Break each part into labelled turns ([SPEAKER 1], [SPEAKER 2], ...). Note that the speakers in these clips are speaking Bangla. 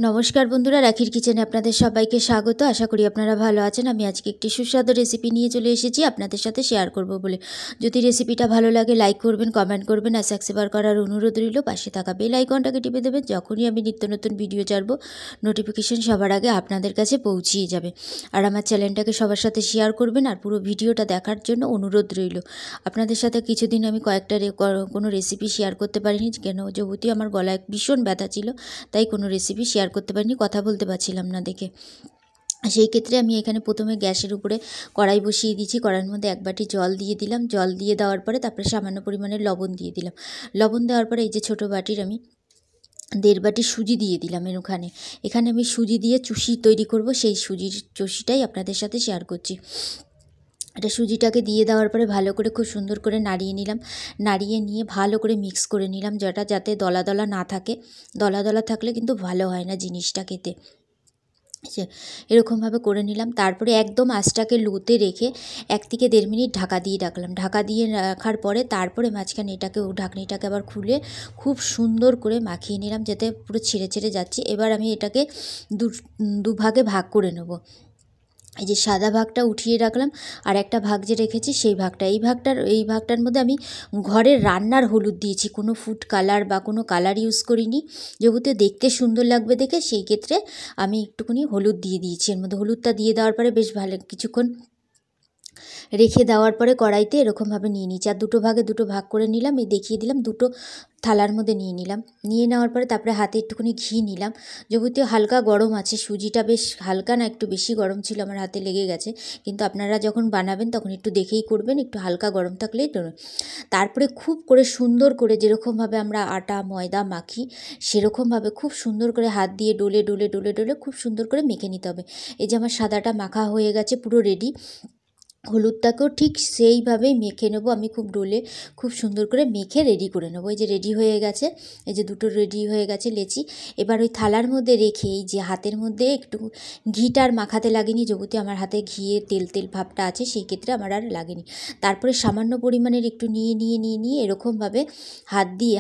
[SPEAKER 1] নমস্কার বন্ধুরা, রাখির কিচেনে আপনাদের সবাইকে স্বাগত। আশা করি আপনারা ভালো আছেন। আমি আজকে একটি সুস্বাদু রেসিপি নিয়ে চলে এসেছি আপনাদের সাথে শেয়ার করব বলে। যদি রেসিপিটা ভালো লাগে লাইক করবেন, কমেন্ট করবেন আর সাবস্ক্রাইব করার অনুরোধ রইল। পাশে থাকা বেল আইকনটাকে টিপে দেবেন, যখনই আমি নিত্য নতুন ভিডিও ছাড়বো নোটিফিকেশন সবার আগে আপনাদের কাছে পৌঁছিয়ে যাবে। আর আমার চ্যানেলটাকে সবার সাথে শেয়ার করবেন আর পুরো ভিডিওটা দেখার জন্য অনুরোধ রইল। আপনাদের সাথে কিছুদিন আমি কোনো রেসিপি শেয়ার করতে পারিনি, কেন যেহেতু আমার গলায় ভীষণ ব্যথা ছিল, তাই কোনো রেসিপি শেয়ার করতে পারিনি, কথা বলতে পারছিলাম না দেখে। সেই ক্ষেত্রে আমি এখানে প্রথমে গ্যাসের উপরে কড়াই বসিয়ে দিয়েছি। কড়াইয়ের মধ্যে এক বাটি জল দিয়ে দিলাম। জল দিয়ে দেওয়ার পরে তারপরে সামান্য পরিমাণে লবণ দিয়ে দিলাম। লবণ দেওয়ার পরে এই যে ছোটো বাটির আমি 1.5 বাটি সুজি দিয়ে দিলাম। এখানে আমি সুজি দিয়ে চুষি তৈরি করব, সেই সুজির চুষিটাই আপনাদের সাথে শেয়ার করছি। এটা সুজিটাকে দিয়ে দেওয়ার পরে ভালো করে খুব সুন্দর করে নাড়িয়ে নিলাম। নাড়িয়ে নিয়ে ভালো করে মিক্স করে নিলাম, যাতে দলা দলা না থাকে। দলা দলা থাকলে কিন্তু ভালো হয় না জিনিসটা খেতে। এরকমভাবে করে নিলাম। তারপরে একদম আঁচটাকে লোতে রেখে 1 থেকে 1.5 মিনিট ঢাকা দিয়ে রাখলাম। ঢাকা দিয়ে রাখার পরে তারপরে মাঝখানে ঢাকনিটাকে আবার খুলে খুব সুন্দর করে মাখিয়ে নিলাম, যাতে পুরো ছেড়ে ছেড়ে যাচ্ছে। এবার আমি এটাকে দুভাগে ভাগ করে নেব। এই যে সাদা ভাগটা উঠিয়ে রাখলাম, আর একটা ভাগ যে রেখেছি সেই ভাগটা, এই ভাগটার মধ্যে আমি ঘরের রান্নার হলুদ দিয়েছি, কোনো ফুড কালার বা কোনো কালার ইউজ করিনি। যেহেতু দেখতে সুন্দর লাগবে দেখে, সেই ক্ষেত্রে আমি একটুখানি হলুদ দিয়ে দিয়েছি এর মধ্যে। হলুদটা দিয়ে দেওয়ার পরে বেশ ভালো কিছুক্ষণ রেখে দেওয়ার পরে কড়াইতে এরকমভাবে নিয়ে নিচ্ছি। আর দুটো ভাগ করে নিলাম। এই দেখিয়ে দিলাম, দুটো থালার মধ্যে নিয়ে নিলাম। নিয়ে নেওয়ার পরে তারপরে হাতে একটুখানি ঘি নিলাম। যেহেতু হালকা গরম আছে, সুজিটা বেশ হালকা না একটু বেশি গরম ছিল, আমার হাতে লেগে গেছে। কিন্তু আপনারা যখন বানাবেন তখন একটু দেখেই করবেন, একটু হালকা গরম থাকলেই তো। তারপরে খুব করে সুন্দর করে যেরকমভাবে আমরা আটা ময়দা মাখি, সেরকমভাবে খুব সুন্দর করে হাত দিয়ে ডলে ডলে ডলে ডলে খুব সুন্দর করে মেখে নিতে হবে। এই যে আমার সাদাটা মাখা হয়ে গেছে, পুরো রেডি। হলুদটাকেও ঠিক সেইভাবেই মেখে নেবো আমি, খুব সুন্দর করে মেখে রেডি করে নেবো। এই যে রেডি হয়ে গেছে, এই যে দুটো রেডি হয়ে গেছে লেচি। এবার ওই থালার মধ্যে রেখে এই যে হাতের মধ্যে একটু ঘিটার মাখাতে লাগেনি, যেহেতু আমার হাতে ঘিয়ে তেল তেল ভাবটা আছে, সেই ক্ষেত্রে আমার আর লাগেনি। তারপরে সামান্য পরিমাণের একটু নিয়ে এরকমভাবে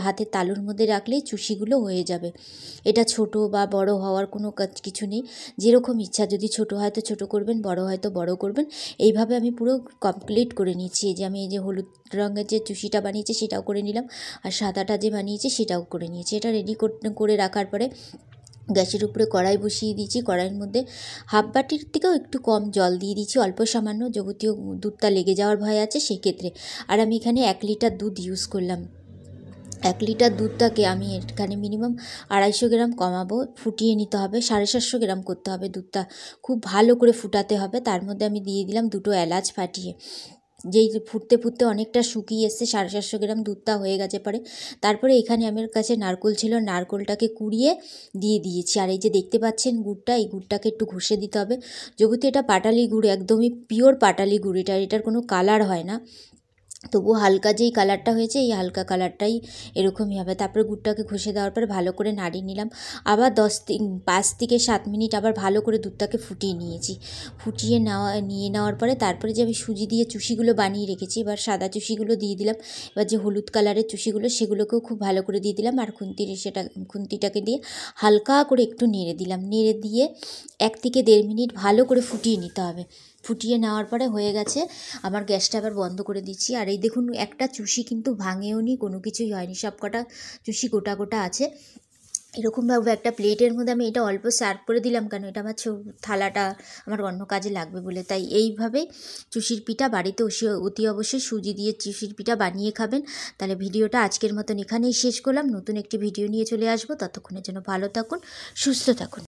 [SPEAKER 1] হাতের তালুর মধ্যে রাখলেই চুষিগুলো হয়ে যাবে। এটা ছোট বা বড় হওয়ার কোনো কিছু নেই, যেরকম ইচ্ছা, যদি ছোট হয় তো ছোট করবেন, বড় হয় তো বড় করবেন। এইভাবে আমি পুরো কমপ্লিট করে নিচ্ছি। এই যে আমি এই যে হলুদ রঙের যে চুষিটা বানিয়েছি সেটাও করে নিলাম, আর সাদাটা যে বানিয়েছি সেটাও করে নিয়েছি। এটা রেডি করে রাখার পরে গ্যাসের উপরে কড়াই বসিয়ে দিয়েছি। কড়াইয়ের মধ্যে 1/2 বাটির থেকেও একটু কম জল দিয়ে দিচ্ছি, অল্প সামান্য, যাবতীয় দুধটা লেগে যাওয়ার ভয় আছে সেক্ষেত্রে। আর আমি এখানে 1 লিটার দুধ ইউজ করলাম। 1 লিটার দুধটাকে আমি এখানে মিনিমাম 250 গ্রাম কমাবো, ফুটিয়ে নিতে হবে। 750 গ্রাম করতে হবে দুধটা, খুব ভালো করে ফুটাতে হবে। তার মধ্যে আমি দিয়ে দিলাম 2টো এলাচ ফাটিয়ে। যেই ফুটতে ফুটতে অনেকটা শুকিয়ে এসছে, 750 গ্রাম দুধটা হয়ে গেছে পরে। তারপরে এখানে আমার কাছে নারকেল ছিল, নারকেলটাকে কুড়িয়ে দিয়ে দিয়েছি। আর এই যে দেখতে পাচ্ছেন গুড়টা, এই গুড়টাকে একটু ঘষে দিতে হবে। যেহেতু এটা পাটালি গুড়, একদমই পিওর পাটালি গুড়, এটার কোনো কালার হয় না। তবু হালকা যেই কালারটা হয়েছে, এই হালকা কালারটাই এরকমই হবে। তারপরে গুড়টাকে ঘষে দেওয়ার পর ভালো করে নাড়িয়ে নিলাম। আবার 5 থেকে 7 মিনিট আবার ভালো করে দুধটাকে ফুটিয়ে নিয়েছি। নিয়ে নেওয়ার পরে তারপরে যে আমি সুজি দিয়ে চুষিগুলো বানিয়ে রেখেছি, এবার সাদা চুষিগুলো দিয়ে দিলাম। এবার যে হলুদ কালারের চুষিগুলো, সেগুলোকেও খুব ভালো করে দিয়ে দিলাম। আর খুন্তিটাকে দিয়ে হালকা করে একটু নেড়ে দিলাম। নেড়ে দিয়ে 1 থেকে 1.5 মিনিট ভালো করে ফুটিয়ে নিতে হবে। ফুটিয়ে নেওয়ার পরে হয়ে গেছে, আমার গ্যাসটা আবার বন্ধ করে দিচ্ছি। আর এই দেখুন, একটা চুষি কিন্তু ভাঙেও নি, কোনো কিছুই হয়নি, সব কটা চুষি গোটা গোটা আছে। এরকমভাবে একটা প্লেটের মধ্যে আমি এটা অল্প সার্ভ করে দিলাম, কারণ এটা আমার থালাটা আমার অন্য কাজে লাগবে বলে। তাই এইভাবেই চুষির পিঠা বাড়িতে অতি অবশ্যই সুজি দিয়ে চুষির পিঠা বানিয়ে খাবেন। তাহলে ভিডিওটা আজকের মতন এখানেই শেষ করলাম। নতুন একটি ভিডিও নিয়ে চলে আসবো, ততক্ষণের জন্য ভালো থাকুন, সুস্থ থাকুন।